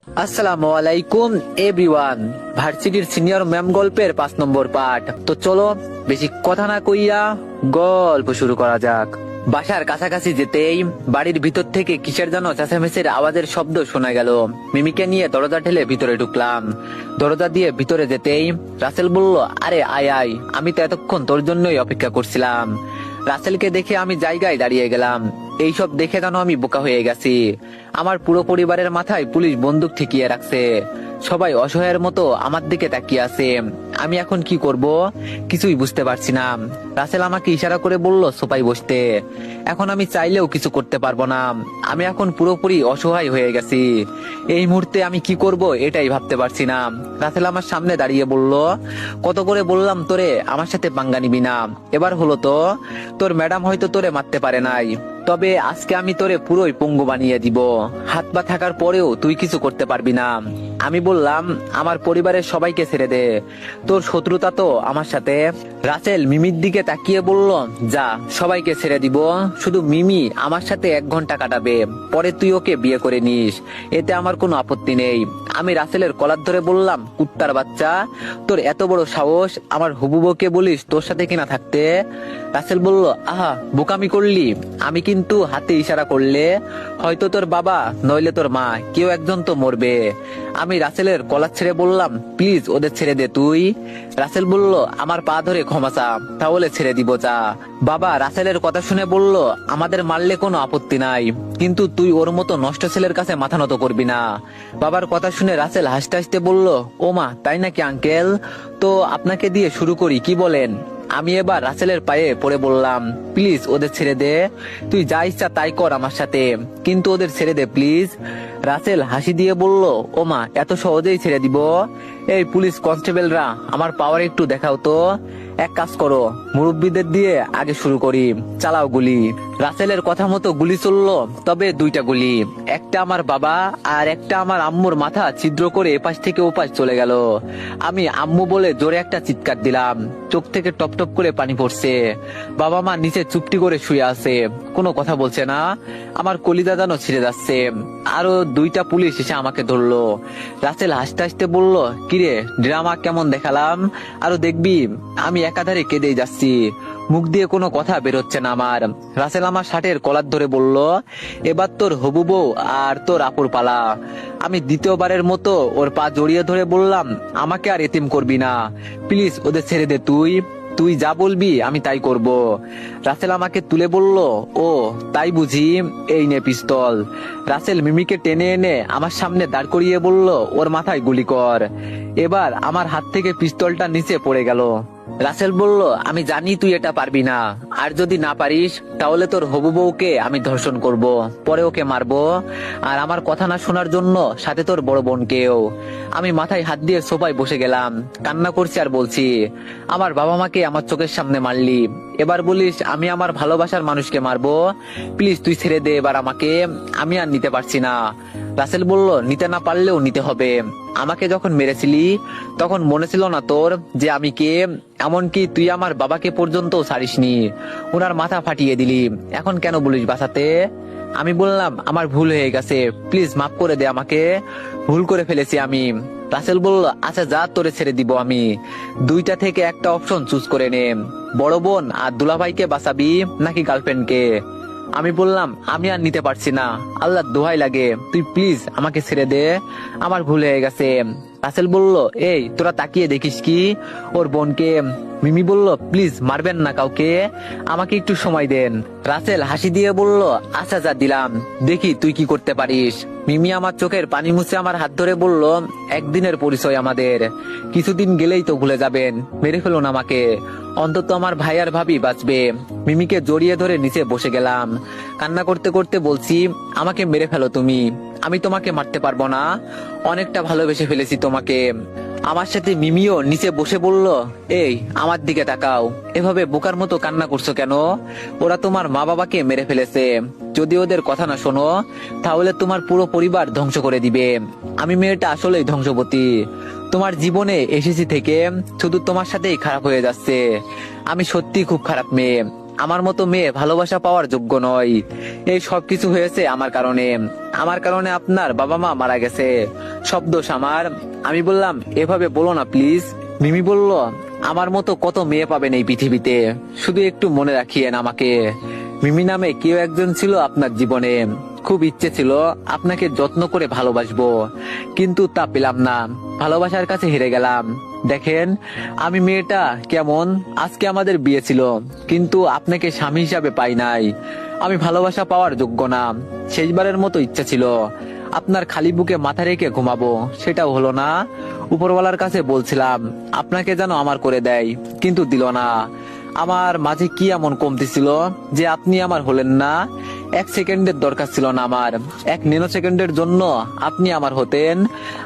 আসসালামু আলাইকুম এভরিওয়ান। ভার্সিটির সিনিয়র ম্যাম গল্পের 5 নম্বর পার্ট। তো চলো বেশি কথা না কইয়া গল্প শুরু করা যাক। বাসার কাছাকাছি যেতেই বাড়ির ভিতর থেকে কিসের যেন চেঁচামেচির আওয়াজের শব্দ শোনা গেল। মিমিকে নিয়ে দরজা ঠেলে ভিতরে ঢুকলাম। দরজা দিয়ে ভিতরে যেতেই রাসেল বলল, আরে আয় আয়, আমি তো এতক্ষণ তোর জন্যই অপেক্ষা করছিলাম। রাসেলকে দেখে আমি জায়গায় দাঁড়িয়ে গেলাম। এইসব দেখে যেন আমি বোকা হয়ে গেছি। আমার পুরো পরিবারের মাথায় পুলিশ বন্দুক ঠেকিয়ে রাখছে। সবাই অসহায়ের মতো আমার দিকে তাকিয়ে আছে। আমি এখন কি করব কিছুই বুঝতে পারছি না। রাসেল আমাকে ইশারা করে বলল সোফায় বসতে। এখন আমি চাইলেও কিছু করতে পারবো না। আমি এখন পুরোপুরি অসহায় হয়ে গেছি। এই মুহূর্তে আমি কি করব এটাই ভাবতে পারছি না। রাসেল আমার সামনে দাঁড়িয়ে বলল, কত করে বললাম তোরে আমার সাথে পাঙ্গা নিবি না। এবার হলো তো, তোর ম্যাডাম হয়তো তোরে মারতে পারে নাই, তবে আজকে আমি তোরে পুরোই পঙ্গু বানিয়ে দিব। হাত পা থাকার পরেও তুই কিছু করতে পারবি না। আমি বললাম, আমার পরিবারের সবাইকে ছেড়ে দে, তোর শত্রুতা তো আমার সাথে। রাসেল মিমির দিকে তাকিয়ে বলল, যা, সবাইকে ছেড়ে দিব, শুধু মিমি আমার সাথে 1 ঘন্টা কাটাবে, পরে তুই ওকে বিয়ে করে নিস, এতে আমার কোনো আপত্তি নেই। আমি রাসেলের কলার ধরে বললাম, কুত্তার বাচ্চা, তোর এত বড় সাহস আমার হবু বউকে বলিস তোর সাথে কিনা থাকতে। রাসেল বলল, আহা বোকামি করলি। আমি কিন্তু হাতে ইশারা করলে হয়তো তোর বাবা নইলে তোর মা কেউ একজন তো মরবে। আমি রাসেলের কলার ছেড়ে বললাম, প্লিজ ওদের ছেড়ে দে তুই। রাসেল বলল, আমার পা ধরে ক্ষমা চা, তাহলে ছেড়ে দিব যা। বাবা রাসেলের কথা শুনে বলল, আমাদের মারলে কোনো আপত্তি নাই, কিন্তু তুই ওর মতো নষ্ট ছেলের কাছে মাথা নত করবি না। বাবার কথা শুনে রাসেল হাসতে হাসতে বলল, ও মা তাই নাকি আঙ্কেল, তো আপনাকে দিয়ে শুরু করি কি বলেন। আমি এবার রাসেলের পায়ে পড়ে বললাম, প্লিজ ওদের ছেড়ে দে, তুই যা ইচ্ছা তাই কর আমার সাথে, কিন্তু ওদের ছেড়ে দে প্লিজ। রাসেল হাসি দিয়ে বলল, ও মা এত সহজেই ছেড়ে দিব? এই পুলিশ কনস্টেবলরা আমার পাওয়ার একটু দেখাও তো। এক কাজ করো, মুরব্বীদের দিয়ে আগে শুরু করি, চালাও গুলি। রাসেলের কথা মতো গুলি চললো, তবে 2টা গুলি, একটা আমার বাবা আর একটা আমার আম্মুর মাথা ছিদ্র করে এপাশ থেকে ওপাশ চলে গেল। আমি আম্মু বলে জোরে একটা চিৎকার দিলাম, চোখ থেকে টপ টপ করে পানি পড়ছে। বাবা মা নিচে চুপটি করে শুয়ে আছে, কোনো কথা বলছে না। আমার কলিজা যেন ছিঁড়ে যাচ্ছে। আরো 2টা পুলিশ এসে আমাকে ধরলো। রাসেল হাসতে হাসতে বলল, কিরে ড্রামা কেমন দেখালাম, আরো দেখবি? আমি একাধারে কেঁদেই যাচ্ছি, মুখ দিয়ে কোনো কথা বেরোচ্ছে না আমার। রাসেল আমার শার্টের কলার ধরে বলল, এবার তোর হবু বউ আর তোর আপুর পালা। আমি দ্বিতীয়বারের মতো ওর পা জড়িয়ে ধরে বললাম, আমাকে আর এতিম করবি না, প্লিজ ওদের ছেড়ে দে তুই, তুই যা বলবি আমি তাই করব। রাসেল আমাকে তুলে বলল, ও তাই বুঝি, এই নে পিস্তল। রাসেল মিমিকে টেনে এনে আমার সামনে দাঁড় করিয়ে বলল, ওর মাথায় গুলি কর। এবার আমার হাত থেকে পিস্তলটা নিচে পড়ে গেল। রাসেল বলল, আমি জানি তুই এটা পারবি না, আর যদি না পারিস তাহলে তোর হবু বউকে আমি ধর্ষণ করব, পরে ওকে মারবো, আর আমার কথা না শোনার জন্য সাথে তোর বড় বোনকেও। আমি মাথায় হাত দিয়ে সোফায় বসে গেলাম, কান্না করছি আর বলছি, আমার বাবা মাকে আমার চোখের সামনে মারলি, এবার বলিস আমি আমার ভালোবাসার মানুষকে মারবো? প্লিজ তুই ছেড়ে দে এবার আমাকে, আমি আর নিতে পারছি না। রাসেল বলল, নিতে না পারলেও নিতে হবে। আমাকে যখন মেরেছিলি তখন মনে ছিল না তোর যে আমি কে? এমনকি তুই আমার বাবাকে পর্যন্ত ছাড়িসনি, ওনার মাথা ফাটিয়ে দিলি, এখন কেন বলিস বাঁচাতে? আমি বললাম, আমার ভুল হয়ে গেছে, প্লিজ মাফ করে দে আমাকে, ভুল করে ফেলেছি আমি। রাসেল বলল, আচ্ছা যা, তোরে ছেড়ে দিব আমি, 2টা থেকে একটা অপশন চুজ করে নে, বড় বোন আর দুলাভাইকে বাঁচাবি নাকি গার্লফ্রেন্ডকে? আমি বললাম, আমি আর নিতে পারছি না, আল্লাহ দোহাই লাগে, তুই প্লিজ আমাকে ছেড়ে দে, আমার ভুল হয়ে গেছে। রাসেল বলল, এই তোরা তাকিয়ে দেখিস কি ওর বোনকে? মিমি বলল, প্লিজ মারবেন না কাউকে, আমাকে একটু সময় দেন। রাসেল হাসি দিয়ে বলল, আচ্ছা যা দিলাম, দেখি তুই কি করতে পারিস। মিমি আমার চোখের পানি মুছে আমার হাত ধরে বলল, একদিনের পরিচয় আমাদের, কিছুদিন গেলেই তো ভুলে যাবেন, মেরে ফেলুন আমাকে, অন্তত আমার ভাই আর ভাবি বাঁচবে। মিমিকে জড়িয়ে ধরে নিচে বসে গেলাম, কান্না করতে করতে বলছি, আমাকে মেরে ফেলো তুমি, আমি তোমাকে মারতে পারবো না, অনেকটা ভালোবেসে ফেলেছি তোমাকে। আমার সাথে মিমিও নিচে বসে বলল, এই আমার দিকে তাকাও, এভাবে বোকার মতো কান্না করছো কেন? ওরা তোমার মা বাবাকে মেরে ফেলেছে, যদি ওদের কথা না শোনো তাহলে তোমার পুরো পরিবার ধ্বংস করে দিবে। আমি মেয়েটা আসলেই ধ্বংসবতী, তোমার জীবনে এসেছি থেকে শুধু তোমার সাথেই খারাপ হয়ে যাচ্ছে। আমি সত্যি খুব খারাপ মেয়ে, আমার মতো মেয়ে ভালোবাসা পাওয়ার যোগ্য নয়। এই সব কিছু হয়েছে আমার কারণে। আমার কারণে আপনার বাবা মা মারা গেছে, সব দোষ আমার। আমি বললাম, এভাবে বলো না প্লিজ। মিমি বলল, আমার মতো কত মেয়ে পাবেন এই পৃথিবীতে, শুধু একটু মনে রাখিয়েন আমাকে। মিমি নামে কেউ একজন ছিল আপনার জীবনে, খুব ইচ্ছে ছিল আপনাকে যত্ন করে ভালোবাসবো, কিন্তু তা পেলাম না, ভালোবাসার কাছে হেরে গেলাম। দেখেন আমি মেয়েটা কেমন, আজকে আমাদের বিয়ে ছিল, কিন্তু আপনাকে স্বামী হিসাবে পাই নাই। আমি ভালোবাসা পাওয়ার যোগ্য না। শেষবারের মতো ইচ্ছা ছিল আপনার খালি বুকে মাথা রেখে ঘুমাবো, সেটাও হলো না। উপরওয়ালার কাছে বলছিলাম আপনাকে যেন আমার করে দেয়, কিন্তু দিল না। আমার মাঝে কি এমন কমতি ছিল যে আপনি আমার হলেন না? 1 সেকেন্ডের দরকার ছিল না আমার, 1 ন্যানো সেকেন্ডের জন্য আপনি আমার হতেন।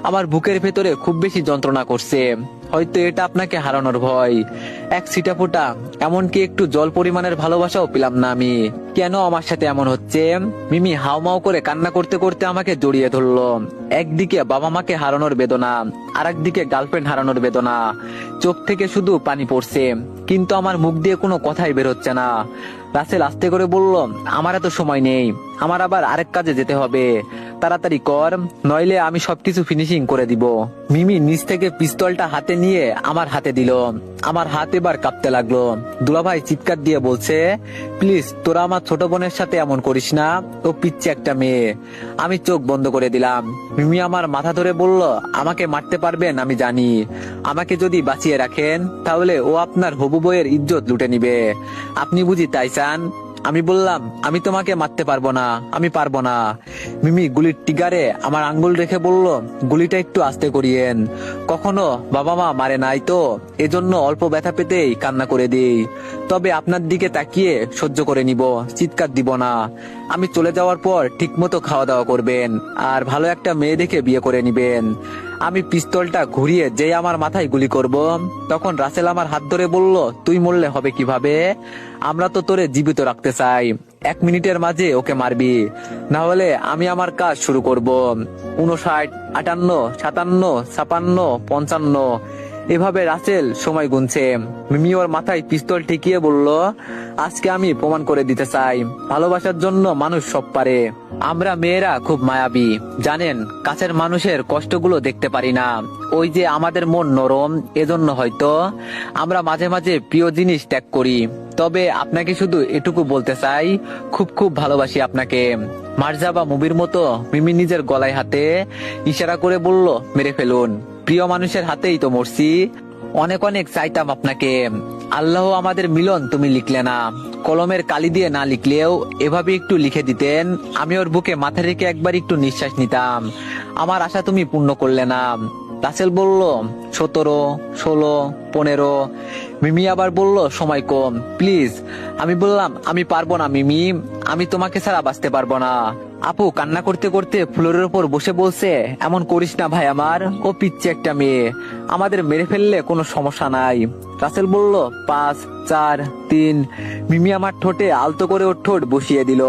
আমার বুকের ভেতরে খুব বেশি যন্ত্রণা করছে, হয়তো এটা আপনাকে হারানোর ভয়। এক ছিটা ফোঁটা, এমনকি একটু জল পরিমাণের ভালোবাসাও পেলাম না আমি। কেন আমার সাথে এমন হচ্ছে? মিমি হাউমাউ করে কান্না করতে করতে আমাকে জড়িয়ে ধরলো। একদিকে বাবা মাকে হারানোর বেদনা, আর একদিকে গার্লফ্রেন্ড হারানোর বেদনা। চোখ থেকে শুধু পানি পড়ছে, কিন্তু আমার মুখ দিয়ে কোনো কথাই বের হচ্ছে না। রাসেল আস্তে করে বলল, আমার এত সময় নেই, আমার আবার আরেক কাজে যেতে হবে, তাড়াতাড়ি কর, নইলে আমি সবকিছু ফিনিশিং করে দিব। মিমি নিচ থেকে পিস্তলটা হাতে নিয়ে আমার হাতে দিল। আমার হাত এবার কাঁপতে লাগলো। দুলাভাই চিৎকার দিয়ে বলছে, প্লিজ তোরা আমার ছোট বোনের সাথে এমন করিস না, ও পিচ্ছে একটা মেয়ে। আমি চোখ বন্ধ করে দিলাম। মিমি আমার মাথা ধরে বলল, আমাকে মারতে পারবেন আমি জানি, আমাকে যদি বাঁচিয়ে রাখেন তাহলে ও আপনার হবু বউয়ের ইজ্জত লুটে নিবে। আপনি বুঝি তাই চান? আমি বললাম, আমি তোমাকে মারতে পারবো না, আমি পারবো না। মিমি গুলির টিগারে আমার আঙ্গুল রেখে বলল, গুলিটা একটু আস্তে করিয়েন, কখনো বাবা মা মারে নাই তো, এজন্য অল্প ব্যথা পেতেই কান্না করে দিই। তবে আপনার দিকে তাকিয়ে সহ্য করে নিব, চিৎকার দিব না। আমি চলে যাওয়ার পর ঠিকমতো খাওয়া দাওয়া করবেন, আর ভালো একটা মেয়ে দেখে বিয়ে করে নিবেন। আমি পিস্তলটা ঘুরিয়ে যেই আমার মাথায় গুলি করব, তখন রাসেল আমার হাত ধরে বলল, তুই মরলে হবে কিভাবে? আমরা তো তোরে জীবিত রাখতে চাই, 1 মিনিটের মাঝে ওকে মারবি, না হলে আমি আমার কাজ শুরু করব। 59, 58, 57, 56, 55, এভাবে রাসেল সময় গুনছে। মিমি ওর মাথায় পিস্তল ঠেকিয়ে বলল, আজকে আমি প্রমাণ করে দিতে চাই, ভালোবাসার জন্য মানুষ সব পারে। আমরা মেয়েরা খুব মায়াবী, জানেন, কাছের মানুষের কষ্টগুলো দেখতে পারি না। ওই যে আমাদের মন নরম, এজন্য হয়তো আমরা মাঝে মাঝে প্রিয় জিনিস ত্যাগ করি। তবে আপনাকে শুধু এটুকু বলতে চাই, খুব খুব ভালোবাসি আপনাকে। মার্জাবা মুভির মতো মিমি নিজের গলায় হাতে ইশারা করে বলল, মেরে ফেলুন, প্রিয় মানুষের হাতেই তো মরছি। অনেক অনেক চাইতাম আপনাকে, আল্লাহ আমাদের মিলন তুমি লিখলে না, কলমের কালি দিয়ে না লিখলেও এভাবে একটু লিখে দিতেন, আমি ওর বুকে মাথা রেখে একবার একটু নিঃশ্বাস নিতাম। আমার আশা তুমি পূর্ণ করলে না। রাসেল বলল, 17, 16, 15। মিমি আবার বলল, সময় কম, প্লিজ। আমি বললাম, আমি পারবো না মিমি, আমি তোমাকে ছাড়া বাঁচতে পারবো না। আপু কান্না করতে করতে ফ্লোরের উপর বসে বলছে, এমন করিস না ভাই আমার, ও পিচ্ছে একটা মেয়ে, আমাদের মেরে ফেললে কোনো সমস্যা নাই। রাসেল বলল, 5, 4, 3। মিমি আমার ঠোঁটে আলতো করে ওর ঠোঁট বসিয়ে দিল,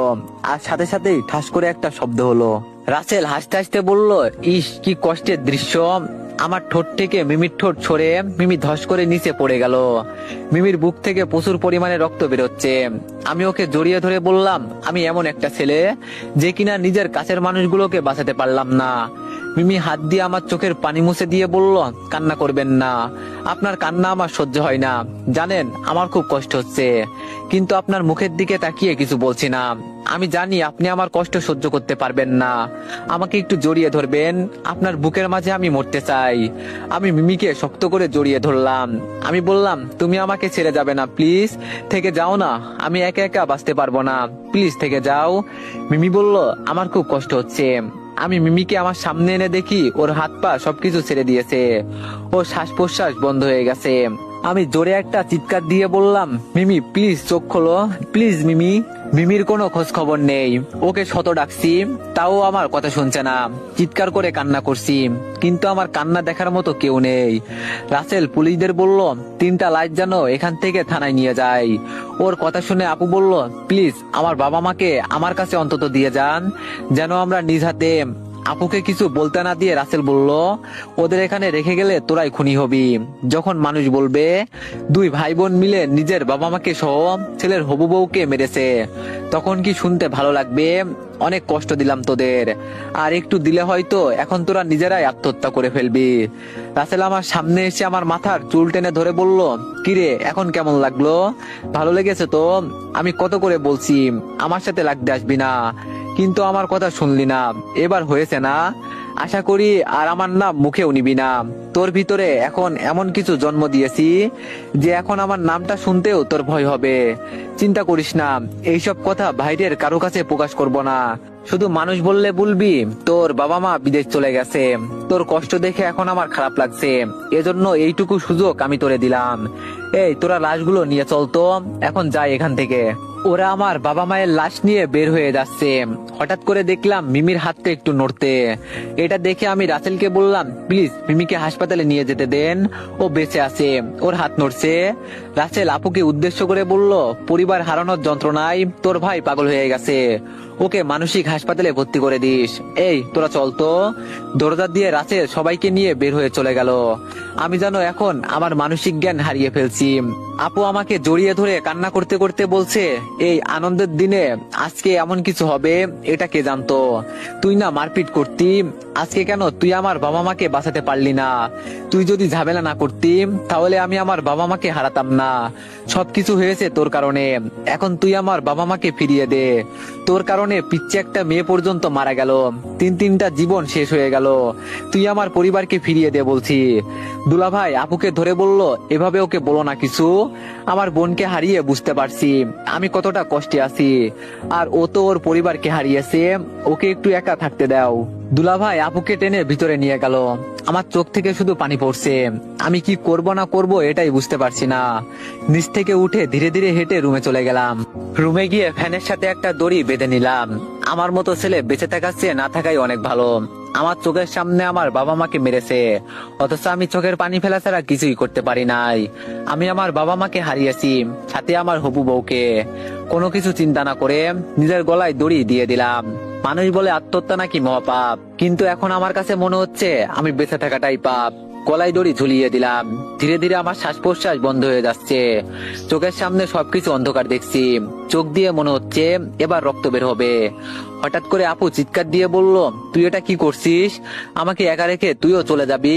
আর সাথে সাথেই ঠাস করে একটা শব্দ হলো। রাসেল হাসতে হাসতে বলল, ইস কি কষ্টের দৃশ্য। আমার ঠোঁট থেকে মিমির ঠোঁট ছড়ে মিমি ধস করে নিচে পড়ে গেল। মিমির বুক থেকে প্রচুর পরিমাণে রক্ত বেরোচ্ছে। আমি ওকে জড়িয়ে ধরে বললাম, আমি এমন একটা ছেলে যে কিনা নিজের কাছের মানুষগুলোকে বাঁচাতে পারলাম না। মিমি হাত দিয়ে আমার চোখের পানি মুছে দিয়ে বলল, কান্না করবেন না, আপনার কান্না আমার সহ্য হয় না, জানেন আমার খুব কষ্ট হচ্ছে, কিন্তু আপনার মুখের দিকে তাকিয়ে কিছু বলছি না। আমি জানি আপনি আমার কষ্ট সহ্য করতে পারবেন না, আমাকে একটু জড়িয়ে ধরবেন, আপনার বুকের মাঝে আমি মরতে চাই। আমি মিমিকে শক্ত করে জড়িয়ে ধরলাম। আমি বললাম, তুমি আমাকে ছেড়ে যাবে না প্লিজ, থেকে যাও না, আমি একা একা বাঁচতে পারবো না, প্লিজ থেকে যাও। মিমি বলল, আমার খুব কষ্ট হচ্ছে। আমি মিমিকে আমার সামনে এনে দেখি ওর হাত পা সবকিছু ছেড়ে দিয়েছে, ওর শ্বাস প্রশ্বাস বন্ধ হয়ে গেছে। আমি জোরে একটা চিৎকার দিয়ে বললাম, মিমি প্লিজ চোখ খোলো, প্লিজ মিমি। মিমির কোনো খোঁজ খবর নেই, ওকে শত ডাকছি তাও আমার কথা শুনছে না, চিৎকার করে কান্না করছি, কিন্তু আমার কান্না দেখার মতো কেউ নেই। রাসেল পুলিশদের বলল, 3টা লাইট যেন এখান থেকে থানায় নিয়ে যায়। ওর কথা শুনে আপু বলল, প্লিজ আমার বাবা মাকে আমার কাছে অন্তত দিয়ে যান, যেন আমরা নিজ হাতে আপুকে কিছু বলতে না দিয়ে রাসেল বলল, ওদের এখানে রেখে গেলে তোরাই খুনি হবি। যখন মানুষ বলবে দুই ভাই বোন মিলে নিজের বাবা মাকে সহ ছেলের হবু বউকে মেরেছে, তখন কি শুনতে ভালো লাগবে? অনেক কষ্ট দিলাম তোদের, আর একটু দিলে হয়তো এখন তোরা নিজেরাই আত্মহত্যা করে ফেলবি। রাসেল আমার সামনে এসে আমার মাথার চুল টেনে ধরে বলল, কিরে এখন কেমন লাগলো? ভালো লেগেছে তো? আমি কত করে বলছি আমার সাথে লাগতে আসবি না, কিন্তু আমার কথা শুনলি না। এবার হয়েছে না? আশা করি আর আমার নাম মুখেও নিবি না। তোর ভিতরে এখন এমন কিছু জন্ম দিয়েছি যে এখন আমার নামটা শুনতেও তোর ভয় হবে। চিন্তা করিস না, এইসব কথা বাইরের কারো কাছে প্রকাশ করব না। শুধু মানুষ বললে বলবি তোর বাবা মা বিদেশ চলে গেছে। তোর কষ্ট দেখে এখন আমার খারাপ লাগছে, এজন্য এইটুকু সুযোগ আমি তোরে দিলাম। এই তোরা লাশগুলো নিয়ে চল তো, এখন যাই এখান থেকে। ওরা আমার বাবা মায়ের লাশ নিয়ে বের হয়ে যাচ্ছে। হঠাৎ করে দেখলাম মিমির হাতটা একটু নড়তে। এটা দেখে আমি রাসেলকে বললাম, প্লিজ মিমিকে হাসপাতালে নিয়ে যেতে দেন, ও বেঁচে আছে, ওর হাত নড়ছে। রাসেল আপুকে উদ্দেশ্য করে বলল, পরিবার হারানোর যন্ত্রণায় তোর ভাই পাগল হয়ে গেছে, ওকে মানসিক হাসপাতালে ভর্তি করে দিস। এই তোরা চল তো। দরজা দিয়ে রাসেল সবাইকে নিয়ে বের হয়ে চলে গেল। আমি যেন এখন আমার মানসিক জ্ঞান হারিয়ে ফেলছি। আপু আমাকে জড়িয়ে ধরে কান্না করতে করতে বলছে, এই আনন্দের দিনে আজকে এমন কিছু হবে এটা কে জানতো? তুই না মারপিট করতি, আজকে কেন তুই আমার বাবা মাকে বাঁচাতে পারলি না? তুই যদি ঝামেলা না করতি তাহলে আমি আমার বাবা মাকে হারাতাম না। সবকিছু হয়েছে তোর কারণে, এখন তুই আমার বাবা মাকে ফিরিয়ে দে। তোর কারণে পিচ্ছে একটা মেয়ে পর্যন্ত মারা গেল, তিনটা জীবন শেষ হয়ে গেল। তুই আমার পরিবারকে ফিরিয়ে দে বলছি। দুলাভাই আপুকে ধরে বলল, এভাবে ওকে বলো না কিছু। আমার বোনকে হারিয়ে বুঝতে পারছি আমি কতটা কষ্টে আছি, আর ও তো ওর পরিবারকে হারিয়েছে, ওকে একটু একা থাকতে দাও। দুলাভাই আপুকে টেনে ভিতরে নিয়ে গেল। আমার চোখ থেকে শুধু পানি পড়ছে। আমি কি করব না করব এটাই বুঝতে পারছি না। নিচ থেকে উঠে ধীরে ধীরে হেঁটে রুমে চলে গেলাম। রুমে গিয়ে ফ্যানের সাথে একটা দড়ি বেঁধে নিলাম। আমার মতো ছেলে বেঁচে থাকার চেয়ে না থাকাই অনেক ভালো। আমার চোখের সামনে আমার বাবা মাকে মেরেছে, অথচ আমি চোখের পানি ফেলা ছাড়া কিছুই করতে পারি নাই। আমি আমার বাবা মাকে হারিয়েছি, সাথে আমার হবু বউকে। কোনো কিছু চিন্তা না করে নিজের গলায় দড়ি দিয়ে দিলাম। মানুষ বলে আত্মহত্যা নাকি মহাপাপ, কিন্তু এখন আমার কাছে মনে হচ্ছে আমি বেঁচে থাকাটাই পাপ। গলায় দড়ি ঝুলিয়ে দিলাম। ধীরে ধীরে আমার শ্বাস প্রশ্বাস বন্ধ হয়ে যাচ্ছে। চোখের সামনে সবকিছু অন্ধকার দেখছি। চোখ দিয়ে মনে হচ্ছে এবার রক্ত বের হবে। হঠাৎ করে আপু চিৎকার দিয়ে বলল, তুই এটা কি করছিস? আমাকে একা রেখে তুইও চলে যাবি?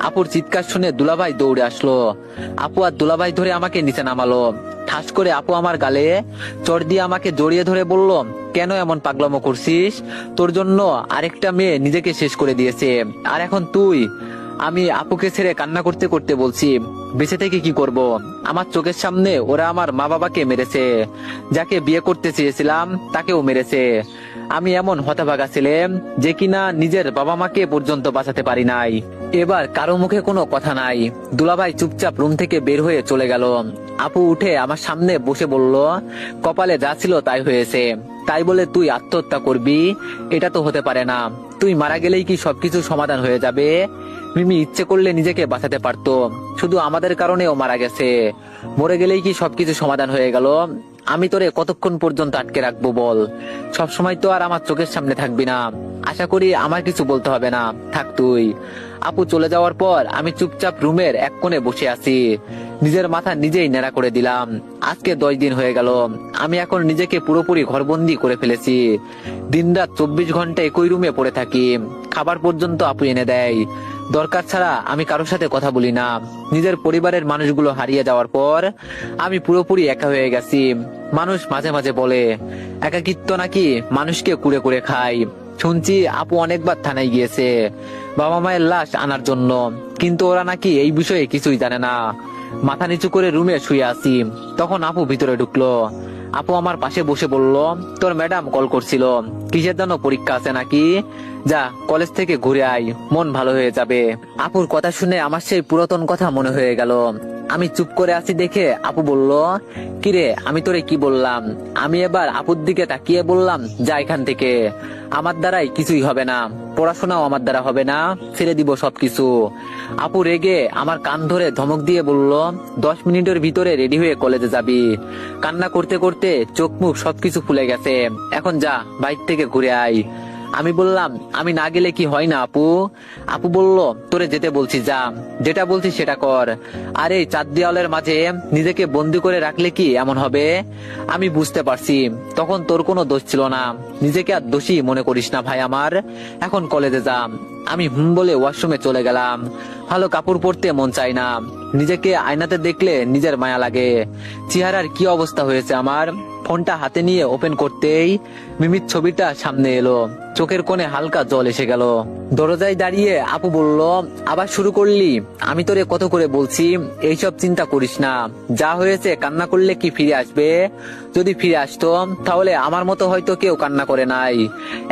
আপুর চিৎকার শুনে দুলাভাই দৌড়ে আসলো। আপু আর দুলাভাই ধরে আমাকে নিচে নামালো। ঠাস করে আপু আমার গালে চড় দিয়ে আমাকে জড়িয়ে ধরে বলল, কেন এমন পাগলামো করছিস? তোর জন্য আরেকটা মেয়ে নিজেকে শেষ করে দিয়েছে, আর এখন তুই? আমি আপুকে ছেড়ে কান্না করতে করতে বলছি, বেঁচে থেকে কি করব? আমার চোখের সামনে ওরা আমার মা বাবাকে মেরেছে, যাকে বিয়ে করতে চেয়েছিলাম তাকেও মেরেছে। আমি এমন হতভাগা ছেলে যে কিনা নিজের বাবা মাকে পর্যন্ত বাঁচাতে পারি নাই। এবার কারো মুখে কোনো কথা নাই। দুলাভাই চুপচাপ রুম থেকে বের হয়ে চলে গেল। আপু উঠে আমার সামনে বসে বলল, কপালে যা ছিল তাই হয়েছে, তাই বলে তুই আত্মহত্যা করবি? এটা তো হতে পারে না। তুই মারা গেলেই কি সবকিছু সমাধান হয়ে যাবে? মিমি ইচ্ছে করলে নিজেকে বাঁচাতে পারতো, শুধু আমাদের কারণে ও মারা গেছে। মরে গেলেই কি সবকিছু সমাধান হয়ে গেল? আমি তোরে কতক্ষণ পর্যন্ত আটকে রাখবো বল? সবসময় তো আর আমার চোখের সামনে থাকবি না। আশা করি আমার কিছু বলতে হবে না, থাক তুই। আপু চলে যাওয়ার পর আমি চুপচাপ রুমের এক কোণে বসে আছি। নিজের মাথা নিজেই নেড়া করে দিলাম। আজকে 10 দিন হয়ে গেল। আমি এখন নিজেকে পুরোপুরি ঘরবন্দি করে ফেলেছি। দিনরাত 24 ঘন্টা একই রুমে পড়ে থাকি। খাবার পর্যন্ত আপু এনে দেয়। দরকার ছাড়া আমি কারোর সাথে কথা বলি না। নিজের পরিবারের মানুষগুলো হারিয়ে যাওয়ার পর আমি পুরোপুরি একা হয়ে গেছি। মানুষ মাঝে মাঝে বলে একাকিত্ব নাকি মানুষকে কুড়ে কুড়ে খায়। শুনছি আপু অনেকবার থানায় গিয়েছে বাবা মায়ের লাশ আনার জন্য, কিন্তু ওরা নাকি এই বিষয়ে কিছুই জানে না। মাথা নিচু করে রুমে শুয়ে আছি, তখন আপু ভিতরে ঢুকলো। আপু আমার পাশে বসে বলল, তোর ম্যাডাম কল করছিল, কিসের জন্য পরীক্ষা আছে নাকি? যা কলেজ থেকে ঘুরে আয়, মন ভালো হয়ে যাবে। আপুর কথা শুনে আমার সেই পুরাতন কথা মনে হয়ে গেল। আমি চুপ করে আছি দেখে আপু বলল, কিরে আমি তোরে কি বললাম? আমি এবার আপুর দিকে তাকিয়ে বললাম, যা এখান থেকে, আমার দ্বারাই কিছুই হবে না, পড়াশোনাও আমার দ্বারা হবে না, ছেড়ে দিব সবকিছু। আপু রেগে আমার কান ধরে ধমক দিয়ে বলল, 10 মিনিটের ভিতরে রেডি হয়ে কলেজে যাবি। কান্না করতে করতে চোখ মুখ সবকিছু ফুলে গেছে, এখন যা বাইক থেকে ঘুরে আয়। আমি বললাম, আমি না গেলে কি হয় না আপু? আপু বলল, তোরে যেতে বলছি, যা, যেটা বলছি সেটা কর। আর এই চার দেওয়ালের মাঝে নিজেকে বন্দি করে রাখলে কি এমন হবে? আমি বুঝতে পারছি তখন তোর কোনো দোষ ছিল না, নিজেকে আর দোষী মনে করিস না ভাই আমার। এখন কলেজে যা। আমি বলে ওয়াশরুমে চলে গেলাম। ভালো কাপড় পরতে মন চাই না, নিজেকে আয়নাতে দেখলে নিজের মায়া লাগে। চেহারার কি অবস্থা হয়েছে আমার। ফোনটা হাতে নিয়ে ওপেন করতেই মিমির ছবিটা সামনে এলো। চোখের কোণে হালকা জল এসে গেল। দরজায় দাঁড়িয়ে আপু বলল, আবার শুরু করলি? আমি তোরে কত করে বলছি এইসব চিন্তা করিস না, যা হয়েছে কান্না করলে কি ফিরে আসবে? যদি ফিরে আসতো তাহলে আমার মতো হয়তো কেউ কান্না করে নাই।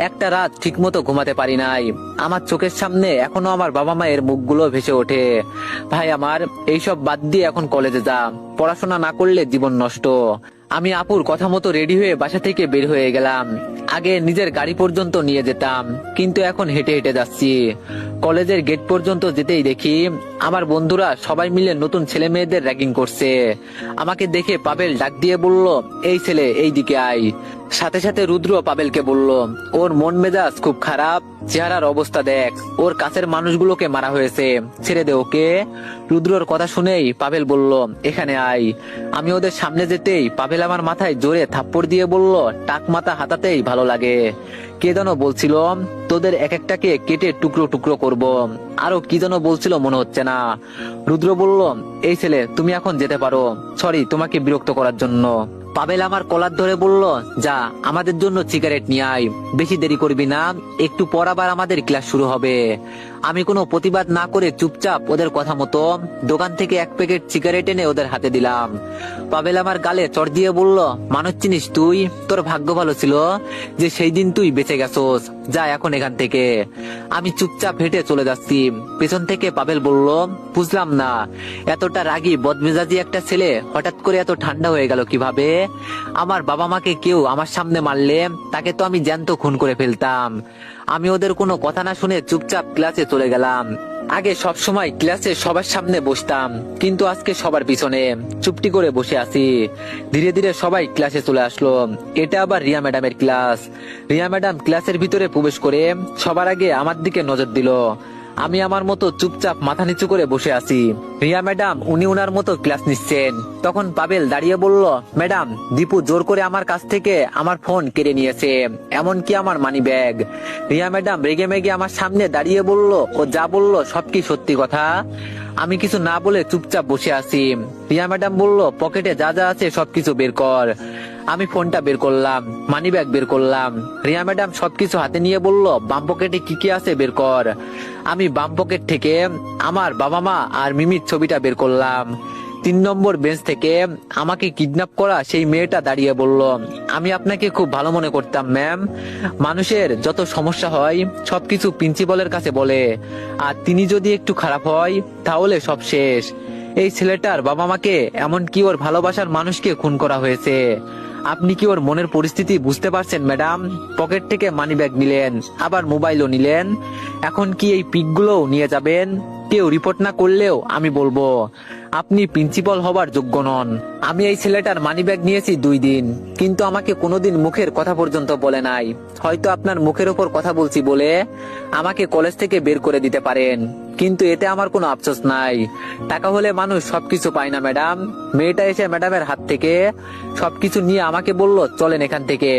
একটা রাত ঠিক মতো ঘুমাতে পারি নাই। আমার চোখের সামনে এখনো আমার বাবা মায়ের মুখগুলো ভেসে ওঠে। ভাই আমার, এইসব বাদ দিয়ে এখন কলেজে যা, পড়াশোনা না করলে জীবন নষ্ট। আমি আপুর কথা মতো রেডি হয়ে বাসা থেকে বের হয়ে গেলাম। আগে নিজের গাড়ি পর্যন্ত নিয়ে যেতাম, কিন্তু এখন হেঁটে হেঁটে যাচ্ছি। কলেজের গেট পর্যন্ত যেতেই দেখি আমার বন্ধুরা সবাই মিলে নতুন ছেলে মেয়েদের র্যাগিং করছে। আমাকে দেখে পাবেল ডাক দিয়ে বলল, এই ছেলে এই দিকে আয়। সাথে সাথে রুদ্র পাবেলকে বলল, ওর মন মেজাজ খুব খারাপ, চেহারার অবস্থা দেখ, ওর কাছের মানুষগুলোকে মারা হয়েছে, ছেড়ে দে ওকে। রুদ্রর কথা শুনেই পাবেল বলল, এখানে আয়। আমি ওদের সামনে যেতেই পাবেল আমার মাথায় জোরে থাপ্পড় দিয়ে বলল, টাক মাথা হাতাতেই ভালো লাগে। কে যেন বলছিল, তোদের এক একটাকে কেটে টুকরো টুকরো করব। আরো কি যেন বলছিল মনে হচ্ছে না। রুদ্র বলল, এই ছেলে তুমি এখন যেতে পারো, সরি তোমাকে বিরক্ত করার জন্য। পাবেল আমার কলার ধরে বলল, যা আমাদের জন্য সিগারেট নিয়ে আয়, বেশি দেরি করবি না, একটু পর আবার আমাদের ক্লাস শুরু হবে। আমি কোনো প্রতিবাদ না করে চুপচাপ ওদের কথা মতো দোকান থেকে এক প্যাকেট সিগারেট এনে ওদের হাতে দিলাম। পাবেল আমার গালে চড় দিয়ে বলল, মানুষ চিনিস তুই? তোর ভাগ্য ভালো ছিল যে সেই দিন তুই বেঁচে গেছোস, যা এখন এখান থেকে। আমি চুপচাপ হেঁটে চলে যাচ্ছি। পেছন থেকে পাবেল বলল, বুঝলাম না, এতটা রাগী বদমেজাজি একটা ছেলে হঠাৎ করে এত ঠান্ডা হয়ে গেল কিভাবে? আমার বাবা মাকে কেউ আমার সামনে মারলে তাকে তো আমি জ্যান্ত খুন করে ফেলতাম। আমি ওদের কোনো কথা না শুনে চুপচাপ ক্লাসে চলে গেলাম। আগে সব সময় ক্লাসে সবার সামনে বসতাম, কিন্তু আজকে সবার পিছনে চুপটি করে বসে আছি। ধীরে ধীরে সবাই ক্লাসে চলে আসলো। এটা আবার রিয়া ম্যাডামের ক্লাস। রিয়া ম্যাডাম ক্লাসের ভিতরে প্রবেশ করে সবার আগে আমার দিকে নজর দিল। আমি আমার মতো চুপচাপ মাথা নিচু করে বসে আছি। রিয়া ম্যাডাম উনি উনার মতো ক্লাস নিচ্ছেন। তখন পাবেল দাঁড়িয়ে বলল, ম্যাডাম, দীপু জোর করে আমার কাছ থেকে আমার ফোন কেড়ে নিয়েছে, এমনকি আমার মানি ব্যাগ। রিয়া ম্যাডাম রেগে মেগে আমার সামনে দাঁড়িয়ে বলল, ও যা বলল সব কি সত্যি কথা? আমি কিছু না বলে চুপচাপ বসে আছি। রিয়া ম্যাডাম বলল, পকেটে যা যা আছে সবকিছু বের কর। আমি ফোনটা বের করলাম, মানি ব্যাগ বের করলাম। রিয়া ম্যাডাম সবকিছু হাতে নিয়ে বলল, বাম পকেটে কি কি আছে বের কর। আমি বাম পকেট থেকে আমার বাবা মা আর মিমির ছবিটা বের করলাম। 3 নম্বর বেঞ্চ থেকে আমাকে কিডন্যাপ করা সেই মেয়েটা দাঁড়িয়ে বলল, আমি আপনাকে খুব ভালো মনে করতাম ম্যাম। মানুষের যত সমস্যা হয় সবকিছু প্রিন্সিপালের কাছে বলে, আর তিনি যদি একটু খারাপ হয় তাহলে সব শেষ। এই ছেলেটার বাবা মাকে, এমনকি ওর ভালোবাসার মানুষকে খুন করা হয়েছে। আপনি কি ওর মনের পরিস্থিতি বুঝতে পারছেন ম্যাডাম? পকেট থেকে মানি ব্যাগ নিলেন, আবার মোবাইলও নিলেন। এখন কি এই পিকগুলোও নিয়ে যাবেন? কেউ রিপোর্ট না করলেও আমি বলবো আপনি প্রিন্সিপাল হবার যোগ্য নন। আমি এই ছেলেটার মানি ব্যাগ নিয়েছি 2 দিন, কিন্তু আমাকে কোনোদিন মুখের কথা পর্যন্ত বলে নাই। হয়তো আপনার মুখের ওপর কথা বলছি বলে আমাকে কলেজ থেকে বের করে দিতে পারেন, কিন্তু এতে আমার কোনো আফসোস নাই। টাকা হলে মানুষ সবকিছু পায় না ম্যাডাম। মেয়েটা এসে ম্যাডামের হাত থেকে সবকিছু নিয়ে আমাকে বলল, চলেন এখান থেকে।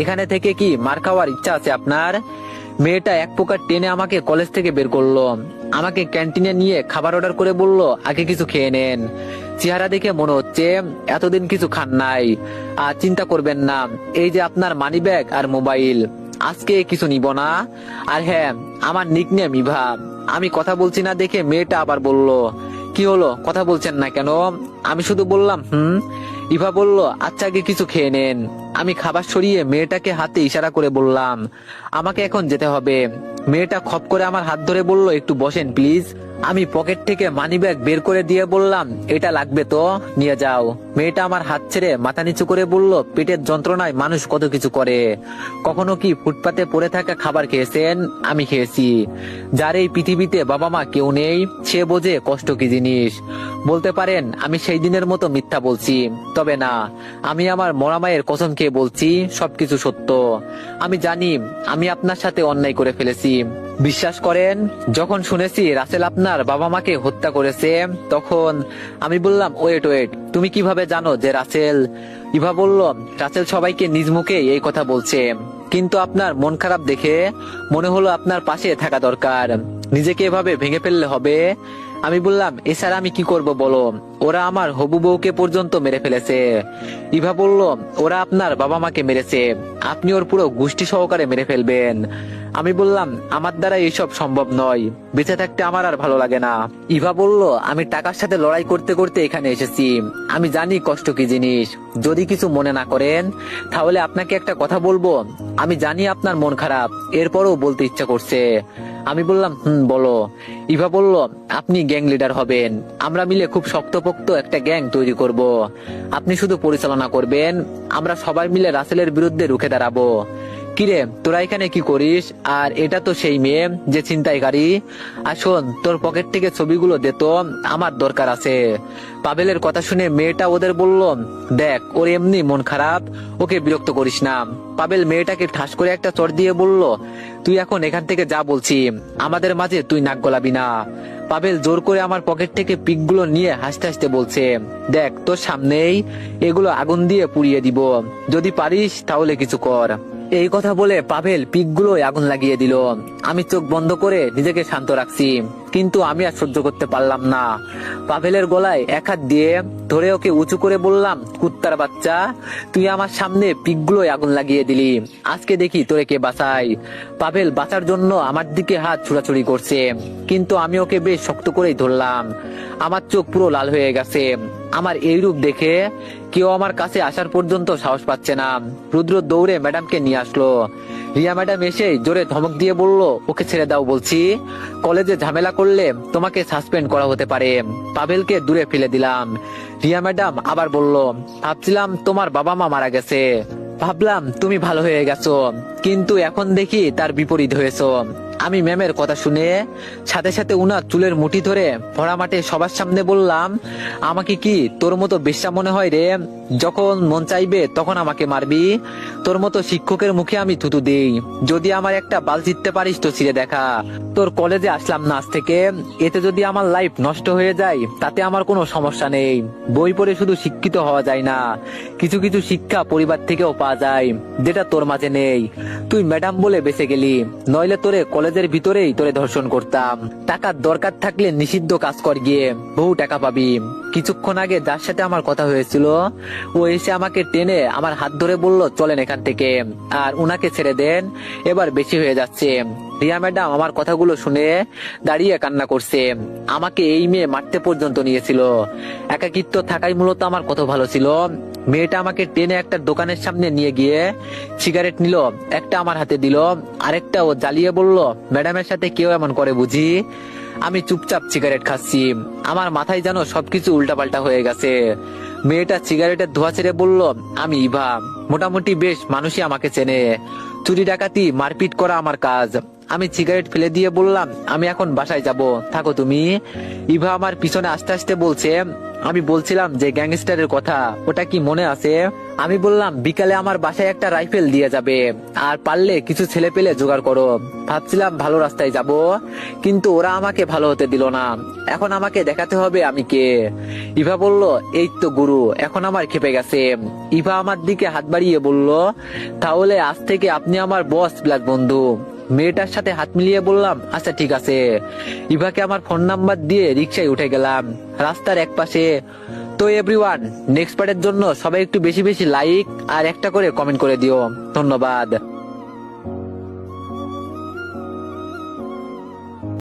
এখানে থেকে কি মার খাওয়ার ইচ্ছা আছে আপনার? মেয়েটা এক প্রকার টেনে আমাকে কলেজ থেকে বের করলো। আমাকে ক্যান্টিনে নিয়ে খাবার অর্ডার করে বলল, আগে কিছু খেয়ে নেন। চেহারা দেখে মনে হচ্ছে এতদিন কিছু খান নাই। আর চিন্তা করবেন না, এই যে আপনার মানি ব্যাগ আর মোবাইল, আজকে কিছু নিব না। আর হ্যাঁ, আমার নিকনেম ইভা। আমি কথা বলছি না দেখে মেয়েটা আবার বলল, কি হলো, কথা বলছেন না কেন? আমি শুধু বললাম ইভা বলল, আচ্ছা আগে কিছু খেয়ে নেন। আমি খাবার সরিয়ে মেয়েটাকে হাতে ইশারা করে বললাম, আমাকে এখন যেতে হবে। মেয়েটা খপ করে আমার হাত ধরে বলল, একটু বসেন প্লিজ। আমি পকেট থেকে মানি ব্যাগ বের করে দিয়ে বললাম, এটা লাগবে তো, নিয়ে যাও। মেয়েটা আমার হাত ছেড়ে মাথা নিচু করে বলল, পেটের যন্ত্রণায় মানুষ কত কিছু করে। কখনো কি ফুটপাতে পড়ে থাকা খাবার খেয়েছেন? আমি খেয়েছি। যার এই পৃথিবীতে বাবা মা কেউ নেই, সে বোঝে কষ্ট কি জিনিস। বলতে পারেন আমি সেই দিনের মতো মিথ্যা বলছি, তবে না, আমি আমার মরা মায়ের কসম খেয়ে বলছি সবকিছু সত্য। আমি জানি আমি আপনার সাথে অন্যায় করে ফেলেছি। বিশ্বাস করেন, যখন শুনেছি রাসেল আপনার বাবা মাকে হত্যা করেছে, তখন আমি বললাম ওয়েট ওয়েট, তুমি কিভাবে জানো যে রাসেল? ইভা বলল, রাসেল সবাইকে নিজ মুখে এই কথা বলছে, কিন্তু আপনার মন খারাপ দেখে মনে হলো আপনার পাশে থাকা দরকার। নিজেকে এভাবে ভেঙে ফেললে হবে? আমি বললাম, এছাড়া আমি কি করব বলো? ওরা আমার হবু বউকে পর্যন্ত মেরে ফেলেছে। ইভা বলল, ওরা আপনার বাবা মাকে মেরেছে, আপনি ওর পুরো গোষ্ঠী সহকারে মেরে ফেলবেন। আমি বললাম, আমার দ্বারা এইসব সম্ভব নয়, বেঁচে থাকতে আমার আর ভালো লাগে না। ইভা বলল, আমি টাকার সাথে লড়াই করতে করতে এখানে এসেছি, আমি জানি কষ্ট কি জিনিস। যদি কিছু মনে না করেন তাহলে আপনাকে একটা কথা বলবো। আমি জানি আপনার মন খারাপ, এরপরও বলতে ইচ্ছা করছে। আমি বললাম, বলো। ইভা বলল, আপনি গ্যাং লিডার হবেন, আমরা মিলে খুব শক্তপোক্ত একটা গ্যাং তৈরি করব। আপনি শুধু পরিচালনা করবেন, আমরা সবাই মিলে রাসেলের বিরুদ্ধে রুখে দাঁড়াবো। কিরে, তোরা এখানে কি করিস? আর এটা তো সেই মেয়ে যে ছিনতাইকারী। আর শোন, তোর পকেট থেকে ছবিগুলো দে তো, আমার দরকার আছে। পাভেলের কথা শুনে মেয়েটা ওদের বলল, দেখ ওর এমনি মন খারাপ, ওকে বিরক্ত করিস না। পাভেল মেয়েটাকে ঠাস করে একটা চড় দিয়ে বলল, তুই এখন এখান থেকে যা বলছি, আমাদের মাঝে তুই নাক গলাবি না। পাভেল জোর করে আমার পকেট থেকে পিকগুলো নিয়ে হাসতে হাসতে বলছে, দেখ তোর সামনেই এগুলো আগুন দিয়ে পুড়িয়ে দিব, যদি পারিস তাহলে কিছু কর। এই কথা বলে পাভেল পিকগুলো আগুন লাগিয়ে দিল। আমি চোখ বন্ধ করে নিজেকে শান্ত রাখছি, কিন্তু আমি আর সহ্য করতে পারলাম না। পাভেলের গলায় এক হাত দিয়ে ধরে ওকে উঁচু করে বললাম, কুত্তার বাচ্চা, তুই আমার সামনে পিকগুলো আগুন লাগিয়ে দিলি, আজকে দেখি তোরে কে বাঁচাই। পাভেল বাঁচার জন্য আমার দিকে হাত ছুড়াছুড়ি করছে, কিন্তু আমি ওকে বেশ শক্ত করেই ধরলাম। আমার চোখ পুরো লাল হয়ে গেছে। আমার এই রূপ দেখে কেউ আমার কাছে আসার পর্যন্ত সাহস পাচ্ছে না। রুদ্র দৌড়ে ম্যাডামকে নিয়ে আসলো। রিয়া ম্যাডাম এসে জোরে ধমক দিয়ে বলল, ওকে ছেড়ে দাও বলছি, কলেজে ঝামেলা করলে তোমাকে সাসপেন্ড করা হতে পারে। পাভেলকে দূরে ফেলে দিলাম। রিয়া ম্যাডাম আবার বলল, ভাবছিলাম তোমার বাবা মা মারা গেছে, ভাবলাম তুমি ভালো হয়ে গেছো, কিন্তু এখন দেখি তার বিপরীত হয়েছো। আমি ম্যামের কথা শুনে সাথে সাথে উনার চুলের মুঠি ধরে ভরা মাঠে সবার সামনে বললাম, আমাকে কি তোর মতো বেশ্যা মনে হয় রে? যখন মন চাইবে তখন আমাকে মারবি? তোর মতো শিক্ষকের মুখে আমি থুতু দেই, যদি আমার একটা বাল জিততে পারিস তো ছিঁড়ে দেখা। তোর কলেজে আসলাম না আজ থেকে, এতে যদি আমার লাইফ নষ্ট হয়ে যায় তাতে আমার কোনো সমস্যা নেই। বই পড়ে শুধু শিক্ষিত হওয়া যায় না, কিছু কিছু শিক্ষা পরিবার থেকেও পাওয়া যায়, যেটা তোর মাঝে নেই। তুই ম্যাডাম বলে বেঁচে গেলি, নইলে তোরে কলেজের ভিতরেই তোরে ধর্ষণ করতাম। টাকার দরকার থাকলে নিষিদ্ধ কাজ কর গিয়ে, বহু টাকা পাবি। কিছুক্ষণ আগে যার সাথে আমার কথা হয়েছিল, ও এসে আমাকে টেনে আমার হাত ধরে বলল, চলেন এখান থেকে, আর উনাকে ছেড়ে দেন, এবার বেশি হয়ে যাচ্ছে। রিয়া ম্যাডাম আমার কথাগুলো শুনে দাঁড়িয়ে কান্না করছে। আমাকে এই মেয়ে মারতে পর্যন্ত নিয়েছিল। একাকিত্ব থাকাই মূলত আমার কত ভালো ছিল। মেয়েটা আমাকে টেনে একটা দোকানের সামনে নিয়ে গিয়ে সিগারেট নিল, একটা আমার হাতে দিল, আরেকটা ও জ্বালিয়ে বলল, ম্যাডামের সাথে কেউ এমন করে বুঝি? আমি চুপচাপ সিগারেট খাচ্ছি, আমার মাথায় যেন সবকিছু উল্টাপাল্টা হয়ে গেছে। মেয়েটা সিগারেটের ধোঁয়া ছেড়ে বলল, আমি ইভা, মোটামুটি বেশ মানুষই আমাকে চেনে, চুরি ডাকাতি মারপিট করা আমার কাজ। আমি সিগারেট ফেলে দিয়ে বললাম, আমি এখন বাসায় যাব, থাকো তুমি। ইভা আমার পিছনে আস্তে আস্তে বলছে, আমি বলছিলাম যে গ্যাংস্টারের কথা, ওটা কি মনে আছে? আমি বললাম, বিকালে আমার বাসায় একটা রাইফেল দিয়ে যাবে, আর পারলে কিছু ছেলে পেলে জোগাড় করো। ভাবছিলাম ভালো রাস্তায় যাব, কিন্তু ওরা আমাকে ভালো হতে দিল না। এখন আমাকে দেখাতে হবে আমি কে। ইভা বলল, এই তো গুরু, এখন আমার খেপে গেছে। ইভা আমার দিকে হাত বাড়িয়ে বলল, তাহলে আজ থেকে আপনি আমার বস প্লাস বন্ধু। মেয়েটার সাথে হাত মিলিয়ে বললাম, আচ্ছা ঠিক আছে। ইভাকে আমার ফোন নাম্বার দিয়ে রিক্সায় উঠে গেলাম রাস্তার এক পাশে। তো এভরিওয়ান, নেক্সট পার্টের জন্য সবাই একটু বেশি বেশি লাইক আর একটা করে কমেন্ট করে দিও। ধন্যবাদ।